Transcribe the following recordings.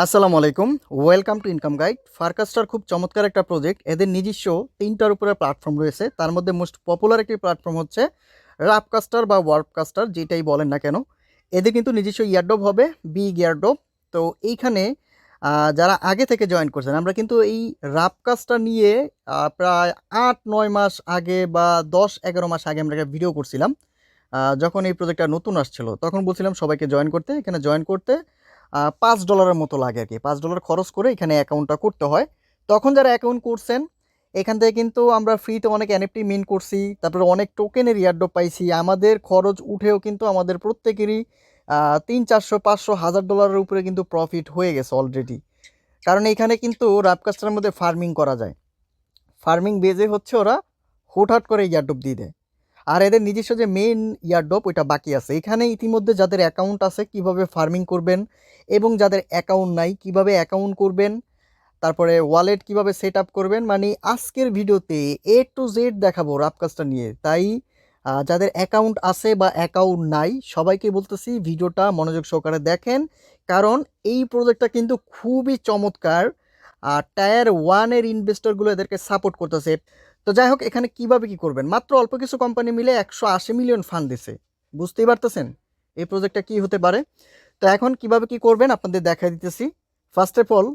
আসসালামু আলাইকুম। Welcome to income guide. Farcaster খুব চমৎকার একটা প্রজেক্ট। এদের নিজস্ব ৩টার উপরে প্ল্যাটফর্ম রয়েছে। তার মধ্যে মোস্ট পপুলার একটি প্ল্যাটফর্ম হচ্ছে রাপকাস্টার বা ওয়ার্পকাস্টার, যেটাই বলেন না কেন। এদের কিন্তু নিজস্ব ইয়ারড্রপ হবে, বিগ ইয়ারড্রপ। তো এইখানে যারা আগে থেকে জয়েন করছেন, আমরা কিন্তু এই রাপকাস্টার নিয়ে প্রায় ৮-৯ মাস আগে বা ১০-১১ মাস আগে আমরা একটা ভিডিও করছিলাম। যখন এই প্রজেক্টটা নতুন আসছিল, তখন বলছিলাম সবাইকে জয়েন করতে। এখানে জয়েন করতে $5 মতো লাগে আর কি। $5 খরচ করে এখানে অ্যাকাউন্টটা করতে হয়। তখন যারা অ্যাকাউন্ট করছেন, এখান থেকে কিন্তু আমরা ফ্রিতে অনেক এনএফটি মিন করছি, তারপরে অনেক টোকেনের ইয়ারড্রপ পাইছি। আমাদের খরচ উঠেও কিন্তু আমাদের প্রত্যেকেরই ৩00, ৪০০, ৫০০, $১,০০০ উপরে কিন্তু প্রফিট হয়ে গেছে অলরেডি। কারণ এখানে কিন্তু রাপকাস্টারের মধ্যে ফার্মিং করা যায়। ফার্মিং বেজে হচ্ছে ওরা হুটহাট করে ইয়ারড্রপ দিয়ে দেয়। আর এদের নিজস্ব যে মেইন ইয়ারড্রপ ওইটা বাকি আছে। এখানে ইতিমধ্যে যাদের অ্যাকাউন্ট আছে কিভাবে ফার্মিং করবেন, এবং যাদের অ্যাকাউন্ট নাই কিভাবে অ্যাকাউন্ট করবেন, তারপরে ওয়ালেট কিভাবে সেট আপ করবেন, মানে আজকের ভিডিওতে এ টু জেড দেখাবো রাপকাস্টার নিয়ে। তাই যাদের অ্যাকাউন্ট আছে বা অ্যাকাউন্ট নাই সবাইকে বলতেছি ভিডিওটা মনোযোগ সহকারে দেখেন, কারণ এই প্রজেক্টটা কিন্তু খুবই চমৎকার। টায়ার ওয়ানের ইনভেস্টরগুলো এদেরকে সাপোর্ট করতেছে। তো যাই হোক, এখানে কিভাবে কি করবেন, মাত্র অল্প কিছু কোম্পানি মিলে 180 মিলিয়ন ফান্ড দিছে। বুঝতেই পারতেছেন এই প্রজেক্টটা কি হতে পারে। তো এখন কিভাবে কি করবেন আপনাদের দেখা দিতেছি। ফার্স্ট অফ অল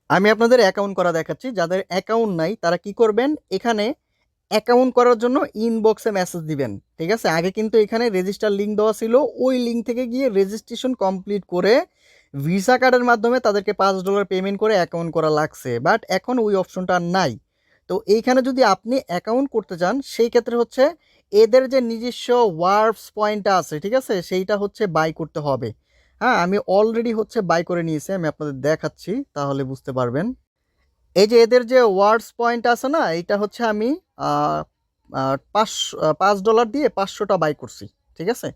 আমি আপনাদের অ্যাকাউন্ট করা দেখাচ্ছি। যাদের অ্যাকাউন্ট নাই তারা কি করবেন, এখানে অ্যাকাউন্ট করার জন্য ইনবক্সে মেসেজ দিবেন। ঠিক আছে, আগে কিন্তু এখানে রেজিস্টার লিঙ্ক দেওয়া ছিল, ওই লিঙ্ক থেকে গিয়ে রেজিস্ট্রেশন কমপ্লিট করে ভিসা কার্ডের মাধ্যমে তাদেরকে $5 পেমেন্ট করে অ্যাকাউন্ট করা লাগছে, বাট এখন ওই অপশনটা নাই। তো এইখানে যদি আপনি অ্যাকাউন্ট করতে চান সেই ক্ষেত্রে হচ্ছে এদের যে নিজস্ব ওয়ার্পস পয়েন্টটা আছে, ঠিক আছে, সেইটা হচ্ছে বাই করতে হবে। হ্যাঁ, আমি অলরেডি হচ্ছে বাই করে নিয়েছি, আমি আপনাদের দেখাচ্ছি তাহলে বুঝতে পারবেন। এই যে এদের যে ওয়ার্ডস পয়েন্ট আছে না, এটা হচ্ছে আমি $5 দিয়ে 500টা বাই করছি। ঠিক আছে,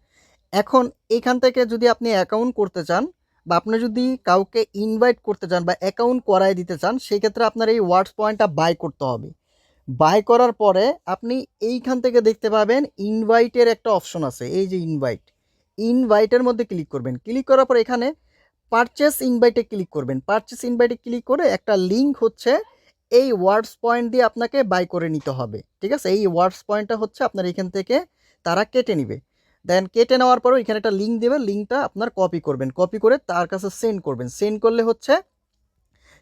এখন এখান থেকে যদি আপনি অ্যাকাউন্ট করতে চান বা আপনি যদি কাউকে ইনভাইট করতে চান বা অ্যাকাউন্ট করায় দিতে চান, সেই ক্ষেত্রে আপনার এই ওয়ার্ডস পয়েন্টটা বাই করতে হবে। বাই করার পরে আপনি এইখান থেকে দেখতে পাবেন ইনভাইটের একটা অপশন আছে, এই যে ইনভাইট, ইনভাইটের মধ্যে ক্লিক করবেন। ক্লিক করার পর এখানে পারচেস ইনভাইটে ক্লিক করবেন। পারচেস ইনভাইটে ক্লিক করে একটা লিঙ্ক হচ্ছে এই ওয়ার্ডস পয়েন্ট দিয়ে আপনাকে বাই করে নিতে হবে। ঠিক আছে, এই ওয়ার্ডস পয়েন্টটা হচ্ছে আপনার এখান থেকে তারা কেটে নিবে। দেন কেটে নেওয়ার পরও এখানে একটা লিঙ্ক দেবে, লিঙ্কটা আপনার কপি করবেন, কপি করে তার কাছে সেন্ড করবেন। সেন্ড করলে হচ্ছে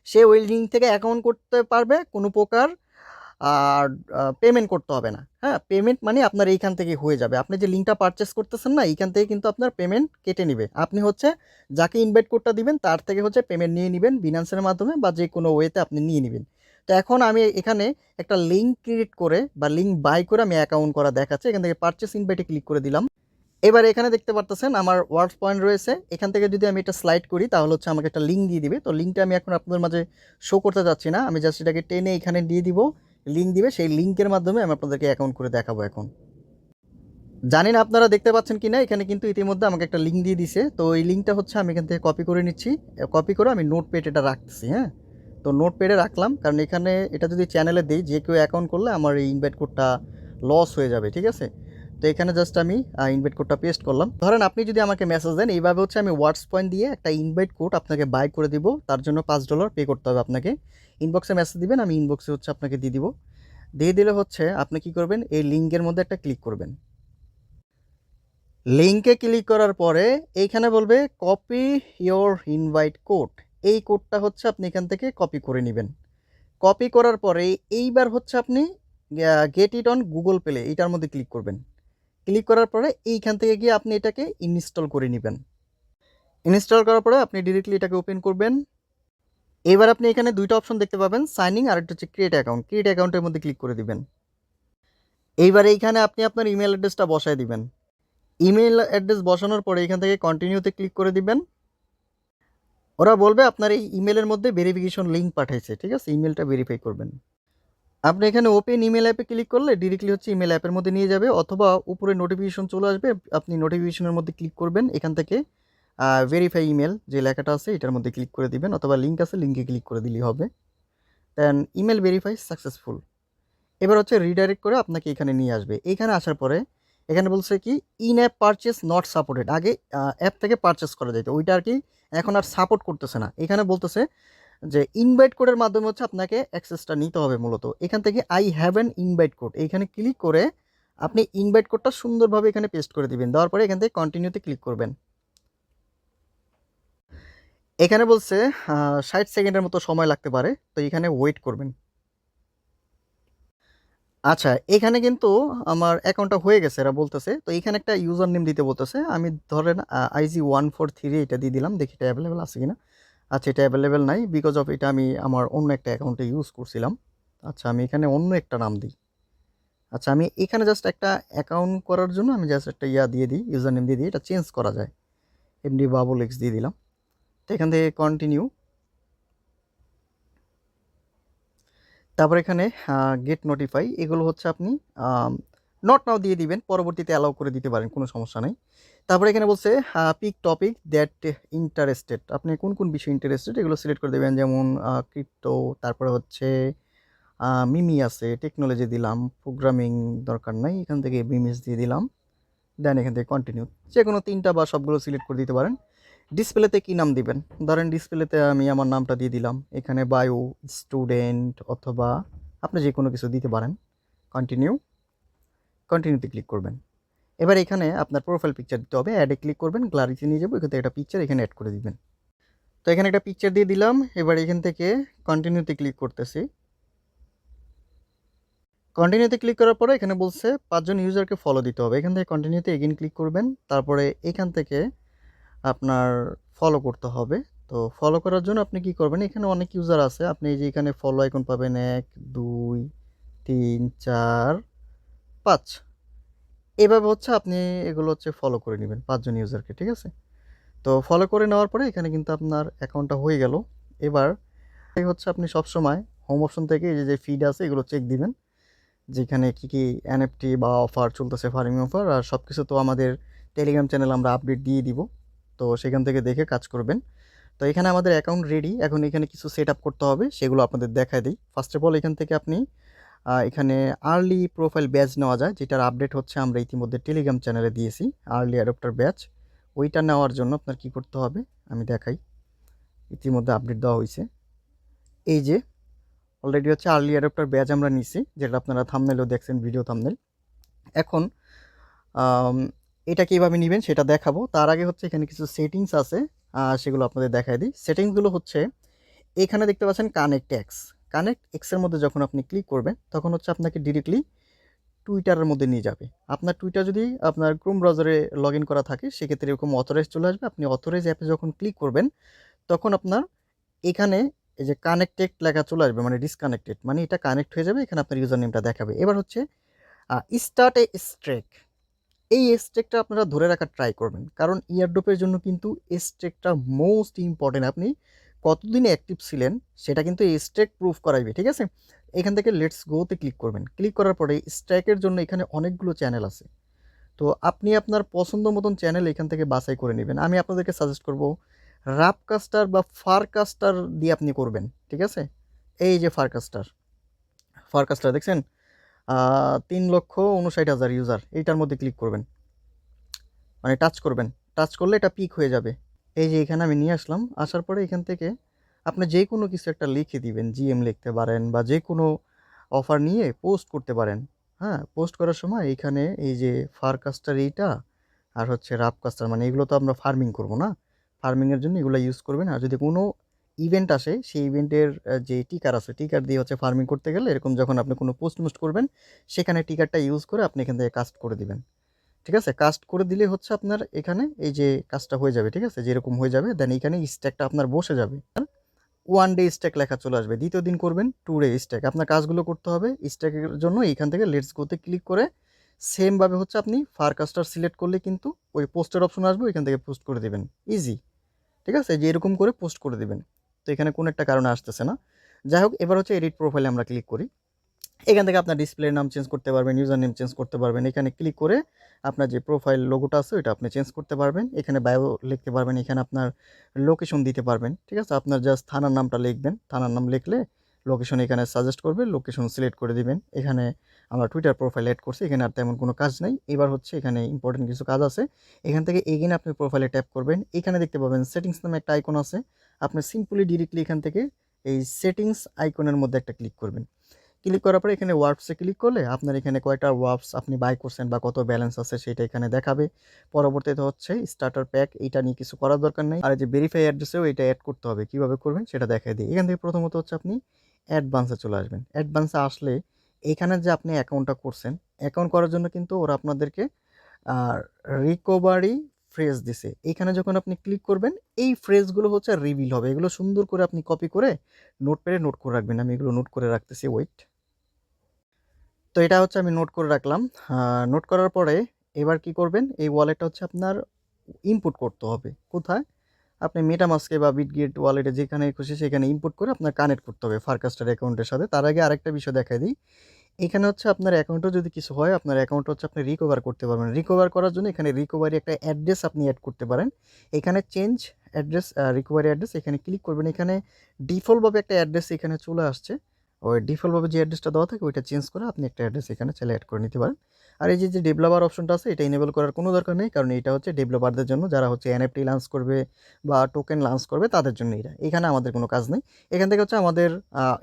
সে ওই লিঙ্ক থেকে অ্যাকাউন্ট করতে পারবে, কোনো প্রকার আর পেমেন্ট করতে হবে না। হ্যাঁ, পেমেন্ট মানে আপনার এইখান থেকে হয়ে যাবে। আপনি যে লিঙ্কটা পারচেস করতেছেন না, এইখান থেকে কিন্তু আপনার পেমেন্ট কেটে নিবে। আপনি হচ্ছে যাকে ইনভাইট কোডটা দিবেন তার থেকে হচ্ছে পেমেন্ট নিয়ে নেবেন বিনান্সের মাধ্যমে বা যে কোনো ওয়েতে আপনি নিয়ে নেবেন। তো এখন আমি এখানে একটা লিঙ্ক ক্রিয়েট করে বা লিঙ্ক বাই করে আমি অ্যাকাউন্ট করা দেখাচ্ছি। এখান থেকে পারচেস ইনভাইটে ক্লিক করে দিলাম। এবার এখানে দেখতে পারতেছেন আমার ওয়ার্ডস পয়েন্ট রয়েছে। এখান থেকে যদি আমি এটা স্লাইড করি তাহলে হচ্ছে আমাকে একটা লিঙ্ক দিয়ে দিবে। তো লিঙ্কটা আমি এখন আপনাদের মাঝে শো করতে যাচ্ছি না, আমি জাস্ট এটাকে টেনে এখানে দিয়ে দিব, লিঙ্ক দিবে। সেই লিঙ্কের মাধ্যমে আমি আপনাদেরকে অ্যাকাউন্ট করে দেখাবো। এখন জানি না আপনারা দেখতে পাচ্ছেন কি না, এখানে কিন্তু ইতিমধ্যে আমাকে একটা লিঙ্ক দিয়ে দিছে। তো এই লিঙ্কটা হচ্ছে আমি এখান থেকে কপি করে নিচ্ছি। কপি করে আমি নোটপ্যাড এটা রাখতেছি। হ্যাঁ, তো নোটপ্যাডে রাখলাম, কারণ এখানে এটা যদি চ্যানেলে দিই যে কেউ অ্যাকাউন্ট করলে আমার এই ইনভাইট কোডটা লস হয়ে যাবে। ঠিক আছে, তো এখানে জাস্ট আমি ইনভাইট কোডটা পেস্ট করলাম। ধরেন আপনি যদি আমাকে মেসেজ দেন, এইভাবে হচ্ছে আমি হোয়াটস পয়েন্ট দিয়ে একটা ইনভাইট কোড আপনাকে বাই করে দিব। তার জন্য $5 পে করতে হবে আপনাকে। ইনবক্সে মেসেজ দিবেন, আমি ইনবক্সে হচ্ছে আপনাকে দিয়ে দিব। দিয়ে দিলে হচ্ছে আপনি কি করবেন, এই লিঙ্কের মধ্যে একটা ক্লিক করবেন। লিঙ্কে ক্লিক করার পরে এইখানে বলবে কপি ইয়োর ইনভাইট কোড। এই কোডটা হচ্ছে আপনি এখান থেকে কপি করে নেবেন। কপি করার পরে এইবার হচ্ছে আপনি get it on Google play, এইটার মধ্যে ক্লিক করবেন। ক্লিক করার পরে এইখান থেকে গিয়ে আপনি এটাকে ইনস্টল করে নেবেন। ইনস্টল করার পরে আপনি ডিরেক্টলি এটাকে ওপেন করবেন। এবার আপনি এখানে দুইটা অপশন দেখতে পাবেন, সাইনিং আর একটা হচ্ছে ক্রিয়েট অ্যাকাউন্ট। ক্রিয়েট অ্যাকাউন্টের মধ্যে ক্লিক করে দিবেন। এইবার এইখানে আপনি আপনার ইমেল অ্যাড্রেসটা বসায় দিবেন। ইমেল অ্যাড্রেস বসানোর পরে এখান থেকে কন্টিনিউতে ক্লিক করে দিবেন। ওরা বলবে আপনার এই ইমেলের মধ্যে ভেরিফিকেশন লিঙ্ক পাঠাইছে। ঠিক আছে, ইমেলটা ভেরিফাই করবেন। আপনি এখানে ওপেন ইমেল অ্যাপে ক্লিক করলে ডিরেক্টলি হচ্ছে ইমেল অ্যাপের মধ্যে নিয়ে যাবে, অথবা উপরে নোটিফিকেশন চলে আসবে, আপনি নোটিফিকেশনের মধ্যে ক্লিক করবেন। এখান থেকে ভেরিফাই ইমেল যে লেখাটা আছে এটার মধ্যে ক্লিক করে দিবেন, অথবা লিঙ্ক আছে লিঙ্কে ক্লিক করে দিলেই হবে। দেন ইমেল ভেরিফাই সাকসেসফুল। এবার হচ্ছে রিডাইরেক্ট করে আপনাকে এখানে নিয়ে আসবে। এখানে আসার পরে এখানে বলছে কি in app purchase not supported, আগে অ্যাপ থেকে পারচেস করা যেত, ওইটা আর কি এখন আর সাপোর্ট করতেছে না। এখানে বলতেছে যে ইনভাইট কোডের মাধ্যমে হচ্ছে আপনাকে অ্যাক্সেসটা নিতে হবে মূলত। এখান থেকে I have an invite code, এইখানে ক্লিক করে আপনি ইনভাইট কোডটা সুন্দরভাবে এখানে পেস্ট করে দিবেন। দেওয়ার পরে এখান থেকে কন্টিনিউতে ক্লিক করবেন। এখানে বলছে 60 সেকেন্ডের মতো সময় লাগতে পারে, তো এখানে ওয়েট করবেন। আচ্ছা, এখানে কিন্তু আমার অ্যাকাউন্টটা হয়ে গেছে এরা বলতেছে। তো এখানে একটা ইউজার নেম দিতে বলতেছে। আমি ধরেন IG143 এটা দিয়ে দিলাম, দেখি এটা অ্যাভেলেবেল আছে কিনা। আচ্ছা, এটা অ্যাভেলেবেল নাই, বিকজ অফ এটা আমি আমার অন্য একটা অ্যাকাউন্টে ইউজ করছিলাম। আচ্ছা, আমি এখানে অন্য একটা নাম দিই। আচ্ছা, আমি এখানে জাস্ট একটা অ্যাকাউন্ট করার জন্য আমি জাস্ট একটা দিয়ে দিই, ইউজার নেম দিয়ে দিই, এটা চেঞ্জ করা যায়। এমডি বাবুল এক্স দিয়ে দিলাম। তো এখান থেকে কন্টিনিউ। তারপর এখানে গেট নোটিফাই, এগুলো হচ্ছে আপনি নট নাও দিয়ে দিবেন, পরবর্তীতে অ্যালাউ করে দিতে পারেন, কোনো সমস্যা নেই। তারপরে এখানে বলছে পিক টপিক দ্যাট ইন্টারেস্টেড, আপনি কোন কোন বিষয়ে ইন্টারেস্টেড এগুলো সিলেক্ট করে দেবেন, যেমন ক্রিপ্টো, তারপরে হচ্ছে মিমি আছে, টেকনোলজি দিলাম, প্রোগ্রামিং দরকার নাই, এখান থেকে মিমিস দিয়ে দিলাম। দেন এখান থেকে কন্টিনিউ, যে কোনো 3টা বা সবগুলো সিলেক্ট করে দিতে পারেন। ডিসপ্লেতে কী নাম দিবেন, ধরেন ডিসপ্লেতে আমি আমার নামটা দিয়ে দিলাম, এখানে বায়ো, স্টুডেন্ট, অথবা আপনি যে কোনো কিছু দিতে পারেন। কন্টিনিউ, কন্টিনিউতে ক্লিক করবেন। এবার এখানে আপনার প্রোফাইল পিকচার দিতে হবে, অ্যাডে ক্লিক করবেন, গ্যালারিতে নিয়ে যাবো, এখান থেকে একটা পিকচার এখানে অ্যাড করে দিবেন। তো এখানে একটা পিকচার দিয়ে দিলাম, এবার এখান থেকে কন্টিনিউতে ক্লিক করতেছি। কন্টিনিউতে ক্লিক করার পরে এখানে বলছে 5 জন ইউজারকে ফলো দিতে হবে, এখান থেকে কন্টিনিউতে এগেইন ক্লিক করবেন। তারপরে এখান থেকে আপনার ফলো করতে হবে। তো ফলো করার জন্য আপনি কি করবেন, এখানে অনেক ইউজার আছে, আপনি এই যে এখানে ফলো আইকন পাবেন 1 2 3 4 5, এভাবে হচ্ছে আপনি এগুলো হচ্ছে ফলো করে নেবেন 5 জন ইউজারকে, ঠিক আছে। তো ফলো করে নেওয়ার পরে এখানে কিন্তু আপনার অ্যাকাউন্টটা হয়ে গেল। এবার এই হচ্ছে আপনি সবসময় হোম অপশন থেকে এই যে ফিড আছে এগুলো চেক দিবেন, যেখানে কি কি এনএফটি বা অফার চলতেছে, ফার্মিং অফার, আর সব কিছু তো আমাদের টেলিগ্রাম চ্যানেল আমরা আপডেট দিয়ে দিব। তো সেখান থেকে দেখে কাজ করবেন। তো এখানে আমাদের অ্যাকাউন্ট রেডি, এখন এখানে কিছু সেট আপ করতে হবে, সেগুলো আপনাদের দেখায় দিই। ফার্স্ট অফ অল এখান থেকে আপনি এখানে আর্লি প্রোফাইল ব্যাচ নেওয়া যায়, যেটার আপডেট হচ্ছে আমরা ইতিমধ্যে টেলিগ্রাম চ্যানেলে দিয়েছি, আর্লি অ্যাডপ্টার ব্যাচ। ওইটা নেওয়ার জন্য আপনার কি করতে হবে আমি দেখাই, ইতিমধ্যে আপডেট দেওয়া হয়েছে। এই যে অলরেডি হচ্ছে আর্লি অ্যাডপ্টার ব্যাচ আমরা নিছি, যেটা আপনারা থাম্বনেলেও দেখছেন, ভিডিও থাম্বনেল। এখন এটা কীভাবে নেবেন সেটা দেখাবো, তার আগে হচ্ছে এখানে কিছু সেটিংস আছে, সেগুলো আপনাদের দেখাই দিই। সেটিংসগুলো হচ্ছে এখানে দেখতে পাচ্ছেন কানেক্ট এক্স, কানেক্ট এক্সের মধ্যে যখন আপনি ক্লিক করবেন তখন হচ্ছে আপনাকে ডিরেক্টলি টুইটারের মধ্যে নিয়ে যাবে। আপনার টুইটার যদি আপনার ক্রোম ব্রাউজারে লগ ইন করা থাকে সেক্ষেত্রে এরকম অথরাইজ চলে আসবে, আপনি অথরাইজ অ্যাপে যখন ক্লিক করবেন তখন আপনার এখানে এই যে কানেক্টেড লেখা চলে আসবে, মানে ডিসকানেক্টেড, মানে এটা কানেক্ট হয়ে যাবে, এখানে আপনার ইউজার নেমটা দেখাবে। এবার হচ্ছে স্টার্ট এ স্ট্রেক, এই স্ট্রেকটা আপনারা ধরে রাখার ট্রাই করবেন, কারণ ইয়ারড্রপের জন্য কিন্তু স্ট্রেকটা মোস্ট ইম্পর্টেন্ট। আপনি কতদিন অ্যাক্টিভ ছিলেন সেটা কিন্তু এই স্ট্রেক প্রুফ করাইবে, ঠিক আছে। এখান থেকে লেটস গোতে ক্লিক করবেন, ক্লিক করার পরে স্ট্রেকের জন্য এখানে অনেকগুলো চ্যানেল আছে, তো আপনি আপনার পছন্দ মতন চ্যানেল এখান থেকে বাছাই করে নেবেন। আমি আপনাদেরকে সাজেস্ট করব রাপকাস্টার বা ফারকাস্টার দিয়ে আপনি করবেন, ঠিক আছে। এই যে ফারকাস্টার দেখছেন 3,59,000 ইউজার, এইটার মধ্যে ক্লিক করবেন, মানে টাচ করবেন, টাচ করলে এটা পিক হয়ে যাবে। এই যে এখানে আমি নিয়ে আসলাম, আসার পরে এখান থেকে আপনি যে কোনো কিছু একটা লিখে দিবেন, জিএম লিখতে পারেন বা যে কোনো অফার নিয়ে পোস্ট করতে পারেন। হ্যাঁ, পোস্ট করার সময় এখানে এই যে ফারকাস্টার এইটা আর হচ্ছে রাপকাস্টার, মানে এগুলো তো আমরা ফার্মিং করব না, ফার্মিংয়ের জন্য এগুলো ইউজ করবেন। আর যদি কোনো ইভেন্ট আসে সেই ইভেন্টের যে টিকার আছে, টিকার দিয়ে হচ্ছে ফার্মিং করতে গেলে এরকম যখন আপনি কোনো পোস্ট করবেন সেখানে টিকারটা ইউজ করে আপনি এখান থেকে কাস্ট করে দিবেন, ঠিক আছে। কাস্ট করে দিলে হচ্ছে আপনার এখানে এই যে কাজটা হয়ে যাবে, ঠিক আছে, যেরকম হয়ে যাবে দেন এখানে স্ট্যাকটা আপনার বসে যাবে। 1 ডে স্ট্যাক লেখা চলে আসবে, দ্বিতীয় দিন করবেন 2 ডে স্ট্যাক। আপনার কাজগুলো করতে হবে স্ট্যাকের জন্য এইখান থেকে লেটস গোতে ক্লিক করে সেমভাবে হচ্ছে আপনি ফারকাস্টার সিলেক্ট করলে কিন্তু ওই পোস্টের অপশন আসবে, ওইখান থেকে পোস্ট করে দেবেন, ইজি, ঠিক আছে, যে এরকম করে পোস্ট করে দেবেন। তো এখানে কোনো একটা কারণে আসতেছে না, যাই হোক। এবার হচ্ছে এডিট প্রোফাইলে আমরা ক্লিক করি, এখান থেকে আপনার ডিসপ্লের নাম চেঞ্জ করতে পারবেন, ইউজার নেম চেঞ্জ করতে পারবেন, এখানে ক্লিক করে আপনার যে প্রোফাইল লোগোটা আছে ওইটা আপনি চেঞ্জ করতে পারবেন, এখানে বায়ো লিখতে পারবেন, এখানে আপনার লোকেশন দিতে পারবেন, ঠিক আছে। আপনার জাস্ট থানার নামটা লিখবেন, থানার নাম লিখলে লোকেশন এখানে সাজেস্ট করবে, লোকেশন সিলেক্ট করে দিবেন। এখানে আমরা টুইটার প্রোফাইল অ্যাড করছি, এখানে আর তেমন কোনো কাজ নাই। এবার হচ্ছে এখানে ইম্পর্টেন্ট কিছু কাজ আছে। এখান থেকে এগেইন আপনি প্রোফাইলে ট্যাপ করবেন, এখানে দেখতে পাবেন সেটিংস নামে একটা আইকন আছে। আপনি সিম্পলি ডিরেক্টলি এখান থেকে এই সেটিংস আইকনের মধ্যে একটা ক্লিক করবেন। ক্লিক করার পরে এখানে ওয়ার্পসে ক্লিক করলে আপনার এখানে কয়টা ওয়ার্পস আপনি বাই করছেন বা কত ব্যালেন্স আছে সেটা এখানে দেখাবে। পরবর্তীতে হচ্ছে স্টার্টার প্যাক, এইটা নিয়ে কিছু করার দরকার নেই। আর এই যে ভেরিফাই অ্যাড্রেসেও এটা অ্যাড করতে হবে, কিভাবে করবেন সেটা দেখাই দিই। এখান থেকে প্রথমত হচ্ছে আপনি অ্যাডভান্সে চলে আসবেন। অ্যাডভান্সে আসলে এখানে যে আপনি অ্যাকাউন্টটা করছেন, অ্যাকাউন্ট করার জন্য কিন্তু ওরা আপনাদেরকে রিকভারি ফ্রেজ দিছে। এখানে যখন আপনি ক্লিক করবেন এই ফ্রেজগুলো হচ্ছে রিভিল হবে। এগুলো সুন্দর করে আপনি কপি করে নোটপ্যাডে নোট করে রাখবেন। আমি এগুলো নোট করে রাখতেছি, ওয়েট। তো এটা হচ্ছে আমি নোট করে রাখলাম। নোট করার পরে এবার কি করবেন, এই ওয়ালেটটা হচ্ছে আপনার ইনপুট করতে হবে। কোথায়? আপনি মেটামাস্কে বা বিটগেট ওয়ালেটে যেখানে খুশি সেখানে ইনপুট করে আপনার কানেক্ট করতে হবে ফারকাস্টার অ্যাকাউন্টের সাথে। তার আগে আরেকটা বিষয় দেখাই দিই। এখানে হচ্ছে আপনার অ্যাকাউন্টে যদি কিছু হয়, আপনার অ্যাকাউন্ট হচ্ছে আপনি রিকভার করতে পারবেন। রিকভার করার জন্য এখানে রিকভারি একটা অ্যাড্রেস আপনি অ্যাড করতে পারেন। এখানে চেঞ্জ অ্যাড্রেস, রিকভারি অ্যাড্রেস এখানে ক্লিক করবেন। এখানে ডিফল্টভাবে একটা অ্যাড্রেস এখানে চলে আসছে। ওই ডিফল্টভাবে যে অ্যাড্রেসটা দেওয়া থাকে ওইটা চেঞ্জ করে আপনি একটা অ্যাড্রেস এখানে চাইলে অ্যাড করে নিতে পারেন। আর এই যে ডেভেলপার অপশনটা আছে এটা ইনেবল করার কোনো দরকার নেই, কারণ এটা হচ্ছে ডেভেলপারদের জন্য, যারা হচ্ছে এনএফটি লঞ্চ করবে বা টোকেন লঞ্চ করবে তাদের জন্য এটা। এখানে আমাদের কোনো কাজ নেই। এখান থেকে হচ্ছে আমাদের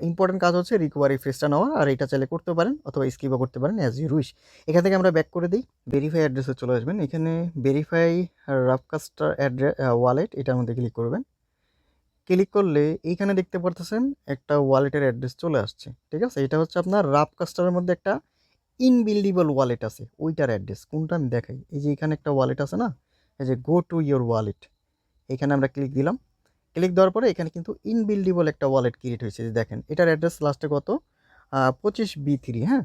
ইম্পর্টেন্ট কাজ হচ্ছে রিকভারি ফেসটা নেওয়া, আর এটা চাইলে করতে পারেন অথবা স্কিপও করতে পারেন অ্যাজ ইউ উইশ। এখান থেকে আমরা ব্যাক করে দিই, ভেরিফাই অ্যাড্রেসে চলে আসবেন। এখানে ভেরিফাই রাফকাস্টার অ্যাড্রেস ওয়ালেট, এটার মধ্যে ক্লিক করবেন। ক্লিক করলে এইখানে দেখতে পারতেছেন একটা ওয়ালেটের অ্যাড্রেস চলে আসছে, ঠিক আছে? এটা হচ্ছে আপনার রাফকাস্টারের মধ্যে একটা ইনবিল্ডিবল ওয়ালেট আছে, ওইটার অ্যাড্রেস কোনটা আমি দেখাই। এই যে এখানে একটা ওয়ালেট আছে না, এই যে গো টু ইয়োর ওয়ালেট, এখানে আমরা ক্লিক দিলাম। ক্লিক দেওয়ার পরে এখানে কিন্তু ইনবিল্ডিবল একটা ওয়ালেট ক্রিয়েট হয়েছে, যে দেখেন এটার অ্যাড্রেস লাস্টে কত 25B3। হ্যাঁ,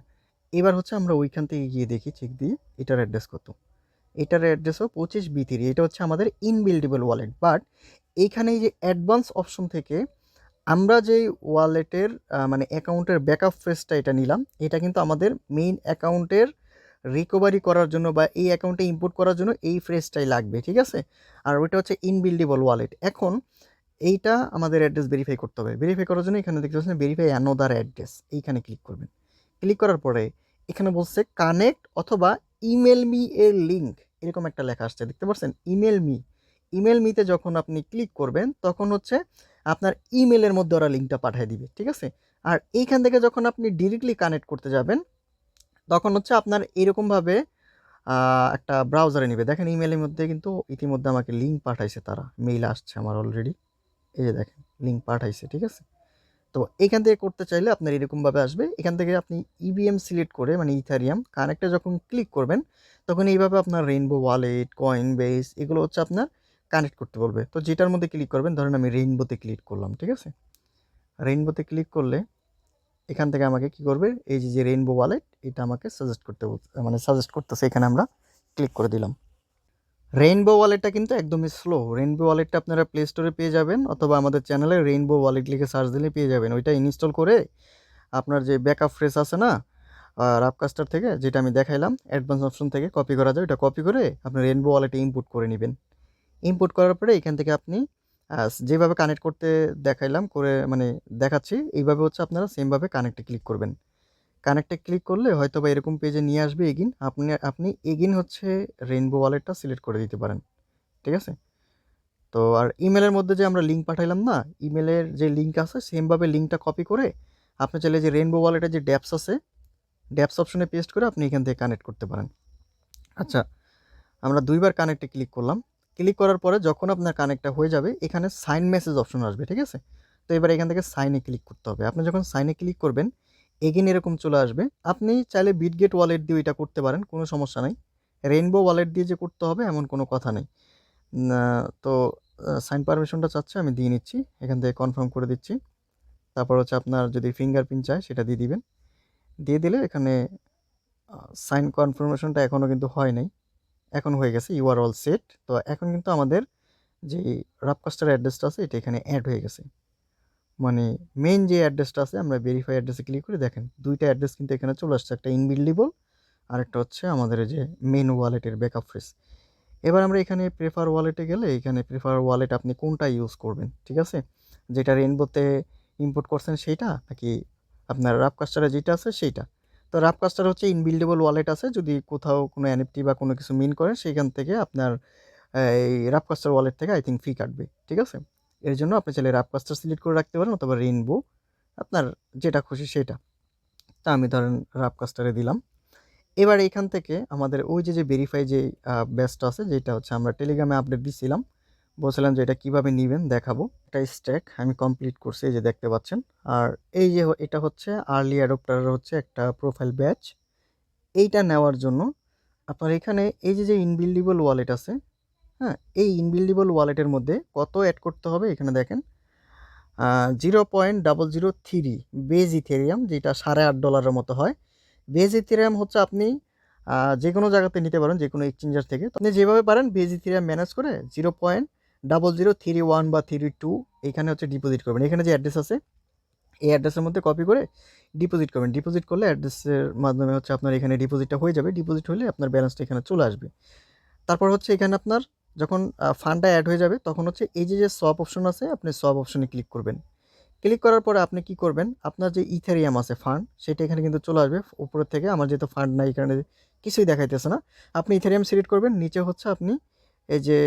এবার হচ্ছে আমরা ওইখান থেকে গিয়ে দেখি চেক দিয়ে এটার অ্যাড্রেস কত। এটার অ্যাড্রেসও 25B3, এটা হচ্ছে আমাদের ইনবিল্ডিবল ওয়ালেট। বাট এইখানে এই যে অ্যাডভান্স অপশন থেকে আমরা যেই ওয়ালেটের মানে অ্যাকাউন্টের ব্যাকআপ ফ্রেজটা এটা নিলাম, এটা কিন্তু আমাদের মেইন অ্যাকাউন্টের রিকভারি করার জন্য বা এই অ্যাকাউন্টে ইম্পোর্ট করার জন্য এই ফ্রেজটাই লাগবে, ঠিক আছে? আর ওইটা হচ্ছে ইনবিল্ডিবল ওয়ালেট। এখন এইটা আমাদের অ্যাড্রেস ভেরিফাই করতে হবে। ভেরিফাই করার জন্য এখানে দেখতে পাচ্ছেন ভেরিফাই অ্যানোদার অ্যাড্রেস, এইখানে ক্লিক করবেন। ক্লিক করার পরে এখানে বলছে কানেক্ট অথবা ইমেল মি এর লিঙ্ক, এরকম একটা লেখা আসছে, দেখতে পাচ্ছেন ইমেল মি। ইমেল মিতে যখন আপনি ক্লিক করবেন তখন হচ্ছে আপনার ইমেলের মধ্যে ওরা লিঙ্কটা পাঠিয়ে দিবে, ঠিক আছে? আর এইখান থেকে যখন আপনি ডিরেক্টলি কানেক্ট করতে যাবেন তখন হচ্ছে আপনার এরকমভাবে একটা ব্রাউজারে নেবে। দেখেন ইমেলের মধ্যে কিন্তু ইতিমধ্যে আমাকে লিঙ্ক পাঠাইছে, তারা মেইল আসছে আমার অলরেডি, এই যে দেখেন লিঙ্ক পাঠাইছে, ঠিক আছে? তো এখান থেকে করতে চাইলে আপনার এরকমভাবে আসবে। এখান থেকে আপনি ইভিএম সিলেক্ট করে মানে ইথারিয়াম কানেক্টে যখন ক্লিক করবেন তখন এইভাবে আপনার রেইনবো ওয়ালেট, কয়েন বেস এগুলো হচ্ছে আপনার কানেক্ট করতে বলবে। তো যেটার মধ্যে ক্লিক করবেন, ধরেন আমি রেইনবোতে ক্লিক করলাম, ঠিক আছে? রেইনবোতে ক্লিক করলে এখান থেকে আমাকে কি করবে, এই যে রেইনবো ওয়ালেট এটা আমাকে সাজেস্ট করতে মানে সাজেস্ট করতেছে, এখানে আমরা ক্লিক করে দিলাম। রেইনবো ওয়ালেটটা কিন্তু একদমই স্লো। রেইনবো ওয়ালেটটা আপনারা প্লে স্টোরে পেয়ে যাবেন অথবা আমাদের চ্যানেলে রেইনবো ওয়ালেট লিখে সার্চ দিলে পেয়ে যাবেন। ওইটা ইনস্টল করে আপনার যে ব্যাকআপ ফ্রেজ আছে না রাফকাস্টার থেকে, যেটা আমি দেখাইলাম অ্যাডভান্স অপশন থেকে কপি করা যায়, ওটা কপি করে আপনি রেইনবো ওয়ালেটে ইনপুট করে নেবেন। ইনপুট করার পরে এখান থেকে আপনি যেভাবে কানেক্ট করতে দেখাইলাম করে মানে দেখাচ্ছি, এইভাবে হচ্ছে আপনারা সেমভাবে কানেক্টে ক্লিক করবেন। কানেক্টে ক্লিক করলে হয়তো বা এরকম পেজে নিয়ে আসবে এগিন। আপনি এগিন হচ্ছে রেইনবো ওয়ালেটটা সিলেক্ট করে দিতে পারেন, ঠিক আছে? তো আর ইমেলের মধ্যে যে আমরা লিঙ্ক পাঠাইলাম না, ইমেলের যে লিঙ্ক আছে সেমভাবে লিঙ্কটা কপি করে আপনি চাইলে যে রেইনবো ওয়ালেটের যে ড্যাপস আছে, ড্যাপস অপশনে পেস্ট করে আপনি এখান থেকে কানেক্ট করতে পারেন। আচ্ছা, আমরা দুইবার কানেক্টে ক্লিক করলাম। ক্লিক করার পরে যখন আপনার কানেক্টটা হয়ে যাবে এখানে সাইন মেসেজ অপশন আসবে, ঠিক আছে? তো এবার এখান থেকে সাইনে ক্লিক করতে হবে। আপনি যখন সাইনে ক্লিক করবেন এগেন এরকম চলে আসবে। আপনি চাইলে বিটগেট ওয়ালেট দিয়ে এটা করতে পারেন, কোনো সমস্যা নাই। রেইনবো ওয়ালেট দিয়ে যে করতে হবে এমন কোনো কথা নেই। তো সাইন পারমিশনটা চাচ্ছে, আমি দিয়ে নিচ্ছি। এখান থেকে কনফার্ম করে দিচ্ছি। তারপর হচ্ছে আপনার যদি ফিঙ্গারপ্রিন্ট চায় সেটা দিয়ে দিবেন। দিয়ে দিলে এখানে সাইন কনফার্মেশনটা এখনও কিন্তু হয় নাই, এখন হয়ে গেছে, ইউ আর অল সেট। তো এখন কিন্তু আমাদের যে রাফকাস্টার অ্যাড্রেসটা আছে এটা এখানে অ্যাড হয়ে গেছে। মানে মেইন যে অ্যাড্রেসটা আছে, আমরা ভেরিফাই অ্যাড্রেসে ক্লিক করে দেখেন দুইটা অ্যাড্রেস কিন্তু এখানে চলে আসছে, একটা ইনবিল্ডিবল আর একটা হচ্ছে আমাদের যে মেন ওয়ালেটের ব্যাকআপ ফ্রেজ। এবার আমরা এখানে প্রেফার ওয়ালেটে গেলে এখানে প্রেফার ওয়ালেট আপনি কোনটা ইউজ করবেন, ঠিক আছে? যেটা রেইনবোতে ইম্পোর্ট করছেন সেইটা নাকি আপনার রাফকাস্টারে যেটা আছে সেইটা। তো রাপকাস্টার হচ্ছে ইনবিল্ডেবল ওয়ালেট আছে, যদি কোথাও কোনো এনএফটি বা কোনো কিছু মিন করেন সেখান থেকে আপনার এই রাপকাস্টার ওয়ালেট থেকে আই থিঙ্ক ফি কাটবে, ঠিক আছে? এর জন্য আপনি চাইলে রাপকাস্টার সিলেক্ট করে রাখতে পারেন অথবা রেইনবো, আপনার যেটা খুশি সেটা। তা আমি ধরেন রাপকাস্টারে দিলাম। এবার এখান থেকে আমাদের ওই যে ভেরিফাই যে ব্যাচটা আছে, যেটা হচ্ছে আমরা টেলিগ্রামে আপডেট দিছিলাম, বলছিলাম যে এটা কিভাবে নিবেন দেখাবো। একটা স্ট্যাক আমি কমপ্লিট করছি, এই যে দেখতে পাচ্ছেন। আর এই যে এটা হচ্ছে আর্লি অ্যাডপ্টারের হচ্ছে একটা প্রোফাইল ব্যাচ। এইটা নেওয়ার জন্য আপনার এখানে এই যে ইনবিল্ডেবল ওয়ালেট আছে, হ্যাঁ, এই ইনবিল্ডেবল ওয়ালেটের মধ্যে কত অ্যাড করতে হবে এখানে দেখেন, 0.003 বেজ ইথেরিয়াম, যেটা $8.5 মতো হয়। বেজ ইথেরিয়াম হচ্ছে আপনি যে কোনো জায়গাতে নিতে পারেন, যে কোনো এক্সচেঞ্জার থেকে। তো আপনি যেভাবে পারেন বেজ ইথেরিয়াম ম্যানেজ করে 0.0031 বা 32 এইখানে হচ্ছে ডিপোজিট করবেন। এখানে যে অ্যাড্রেস আছে এই অ্যাড্রেসের মধ্যে কপি করে ডিপোজিট করবেন। ডিপোজিট করলে অ্যাড্রেসের মাধ্যমে হচ্ছে আপনার এখানে ডিপোজিটটা হয়ে যাবে। ডিপোজিট হলে আপনার ব্যালেন্সটা এখানে চলে আসবে। তারপর হচ্ছে এখানে আপনার যখন ফান্ডটা অ্যাড হয়ে যাবে তখন হচ্ছে এই যে সোয়াপ অপশন আছে, আপনি সোয়াপ অপশনে ক্লিক করবেন। ক্লিক করার পরে আপনি কি করবেন, আপনার যে ইথেরিয়াম আছে ফান্ড, সেটা এখানে কিন্তু চলে আসবে উপরের থেকে। আমার যেহেতু ফান্ড নাই এখানে কিছুই দেখাইতেছে না। আপনি ইথেরিয়াম সিলেক্ট করবেন, নিচে হচ্ছে আপনি এই যে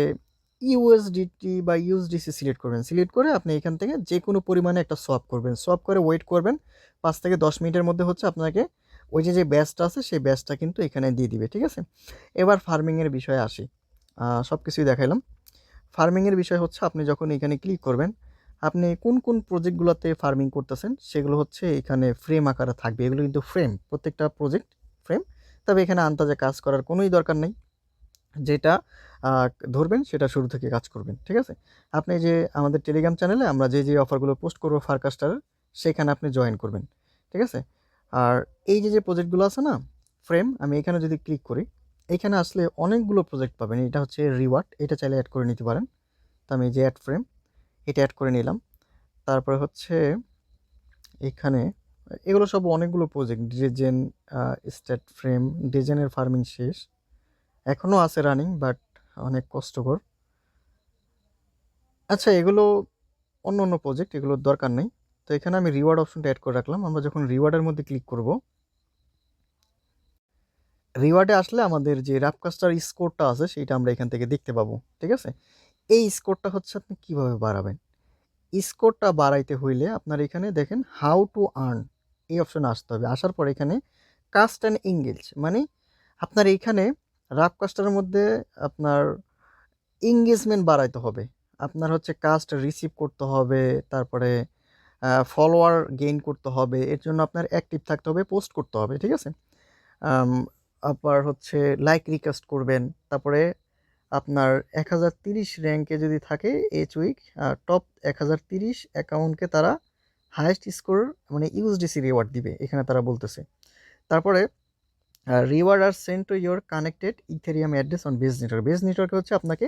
ইউএসডিটি বা ইউএসডিসি সিলেক্ট করবেন। সিলেক্ট করে আপনি এখান থেকে যে কোনো পরিমাণে একটা সোয়াপ করবেন। সোয়াপ করে ওয়েট করবেন 5 থেকে 10 মিনিটের মধ্যে হচ্ছে আপনাকে ওই যে ব্যাচটা আছে সেই ব্যাচটা কিন্তু এখানে দিয়ে দিবে, ঠিক আছে? এবার ফার্মিংয়ের বিষয়ে আসি। সব কিছুই দেখাইলাম। ফার্মিংয়ের বিষয় হচ্ছে আপনি যখন এখানে ক্লিক করবেন, আপনি কোন কোন প্রজেক্টগুলোতে ফার্মিং করতেছেন সেগুলো হচ্ছে এখানে ফ্রেম আকারে থাকবে। এগুলো কিন্তু ফ্রেম, প্রত্যেকটা প্রজেক্ট ফ্রেম। তবে এখানে আন্দাজে কাজ করার কোনোই দরকার নেই। যেটা ধরবেন সেটা শুরু থেকে কাজ করবেন, ঠিক আছে? আপনি যে আমাদের টেলিগ্রাম চ্যানেলে আমরা যে অফারগুলো পোস্ট করবো ফারকাস্টারের, সেখানে আপনি জয়েন করবেন, ঠিক আছে? আর এই যে প্রজেক্টগুলো আছে না ফ্রেম, আমি এখানে যদি ক্লিক করি, এখানে আসলে অনেকগুলো প্রজেক্ট পাবেন। এটা হচ্ছে রিওয়ার্ড, এটা চাইলে অ্যাড করে নিতে পারেন। তো আমি যে অ্যাড ফ্রেম এটা অ্যাড করে নিলাম। তারপরে হচ্ছে এখানে এগুলো সব অনেকগুলো প্রজেক্ট, ডিজেন, স্ট্যাট ফ্রেম, ডিজেনের ফার্মিং শেষ, এখনও আছে রানিং বাট অনেক কষ্টকর। আচ্ছা, এগুলো অন্য অন্য প্রজেক্ট, এগুলোর দরকার নেই। তো এখানে আমি রিওয়ার্ড অপশনটা অ্যাড করে রাখলাম। আমরা যখন রিওয়ার্ডের মধ্যে ক্লিক করব, রিওয়ার্ডে আসলে আমাদের যে রাপকাস্টার স্কোরটা আছে সেটা আমরা এখান থেকে দেখতে পাবো, ঠিক আছে? এই স্কোরটা হচ্ছে আপনি কিভাবে বাড়াবেন। স্কোরটা বাড়াইতে হইলে আপনার এখানে দেখেন হাউ টু আর্ন, এই অপশনে আসতে হবে। আসার পর এখানে কাস্ট অ্যান্ড এঙ্গেজ, মানে আপনার এইখানে রাপকাস্টারের মধ্যে আপনার এঙ্গেজমেন্ট বাড়াইতে হবে। আপনার হচ্ছে কাস্ট রিসিভ করতে হবে, তারপরে ফলোয়ার গেইন করতে হবে। এর জন্য আপনার অ্যাক্টিভ থাকতে হবে, পোস্ট করতে হবে, ঠিক আছে? আবার হচ্ছে লাইক রিকোয়েস্ট করবেন। তারপরে আপনার 1030 র্যাঙ্কে যদি থাকে এইচ উইক, টপ 1030 অ্যাকাউন্টকে তারা হায়েস্ট স্কোর মানে ইউএসডিসি রিওয়ার্ড দিবে, এখানে তারা বলতেছে। তারপরে রিওয়ার্ড আর send to your connected Ethereum address on Base network. Base নেটওয়ার্কে হচ্ছে আপনাকে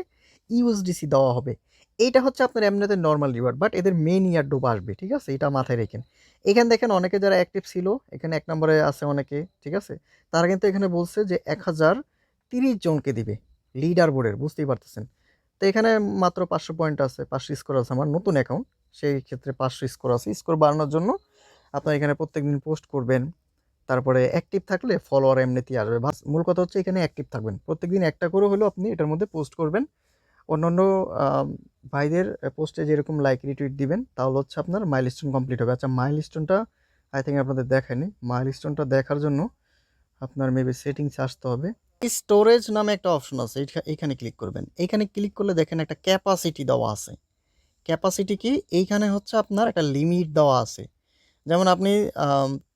ইউএসডিসি দেওয়া হবে। এইটা হচ্ছে আপনার এমনিতে নর্মাল রিওয়ার্ড, বাট এদের মেইন ইয়ারড্রপ আসবে, ঠিক আছে? এটা মাথায় রেখেন। এখানে দেখেন অনেকে যারা অ্যাক্টিভ ছিল, এখানে 1 নম্বরে আছে অনেকে, ঠিক আছে? তারা কিন্তু এখানে বলছে যে 1030 জনকে দিবে লিডার বোর্ডের, বুঝতেই পারতেছেন। তো এখানে মাত্র 500 পয়েন্ট আছে, 500 স্কোর আছে। আমার নতুন অ্যাকাউন্ট, সেই ক্ষেত্রে 500 স্কোর আছে। স্কোর বাড়ানোর জন্য আপনার এখানে প্রত্যেকদিন পোস্ট করবেন। তারপরে অ্যাক্টিভ থাকলে ফলোয়ার এমনিতেই আসবে। মূল কথা হচ্ছে এখানে অ্যাক্টিভ থাকবেন। প্রত্যেকদিন একটা করে হলেও আপনি এটার মধ্যে পোস্ট করবেন। অন্যান্য ভাইদের পোস্টে যেরকম লাইক রিটুইট দিবেন, তাহলে হচ্ছে আপনার মাইলস্টোন কমপ্লিট হবে। আচ্ছা, মাইলস্টোনটা আই থিঙ্ক আপনাদের দেখায়নি। মাইলস্টোনটা দেখার জন্য আপনার মেবি সেটিংসে আসতে হবে। স্টোরেজ নামে একটা অপশন আছে, এইখানে ক্লিক করবেন। এইখানে ক্লিক করলে দেখেন একটা ক্যাপাসিটি দেওয়া আছে। ক্যাপাসিটি কি, এইখানে হচ্ছে আপনার একটা লিমিট দেওয়া আছে। যেমন আপনি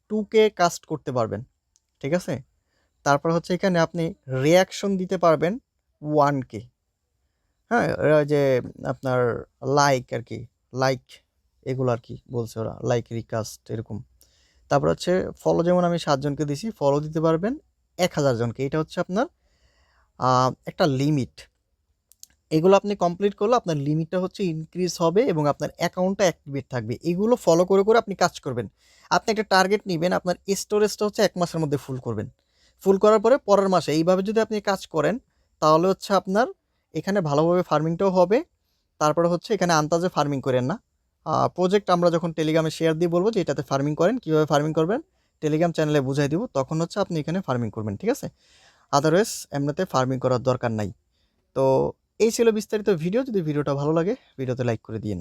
2K কাস্ট করতে পারবেন, ঠিক আছে? তারপর হচ্ছে এখানে আপনি রিয়াকশন দিতে পারবেন 1K। হ্যাঁ, যে আপনার লাইক আর কি, লাইক এগুলো আর কি বলছে ওরা, লাইক রিকাস্ট এরকম। তারপর হচ্ছে ফলো, যেমন আমি 7 জনকে দিছি, ফলো দিতে পারবেন 1000 জনকে। এটা হচ্ছে আপনার একটা লিমিট। এগুলো আপনি কমপ্লিট করলে আপনার লিমিটটা হচ্ছে ইনক্রিজ হবে এবং আপনার অ্যাকাউন্টটা অ্যাক্টিভেট থাকবে। এগুলো ফলো করে করে আপনি কাজ করবেন। আপনি একটা টার্গেট নেবেন, আপনার স্টোরেজটা হচ্ছে 1 মাসের মধ্যে ফুল করবেন। ফুল করার পরে পরের মাসে এইভাবে যদি আপনি কাজ করেন, তাহলে হচ্ছে আপনার এখানে ভালোভাবে ফার্মিংটাও হবে। তারপরে হচ্ছে এখানে আন্দাজে ফার্মিং করেন না। প্রজেক্ট আমরা যখন টেলিগ্রামে শেয়ার দিয়ে বলবো যে এটাতে ফার্মিং করেন, কীভাবে ফার্মিং করবেন টেলিগ্রাম চ্যানেলে বুঝাই দিব, তখন হচ্ছে আপনি এখানে ফার্মিং করবেন, ঠিক আছে? আদারওয়াইজ এমনিতে ফার্মিং করার দরকার নাই। তো এই ছিল বিস্তারিত ভিডিও। যদি ভিডিওটা ভালো লাগে ভিডিওতে লাইক করে দিন।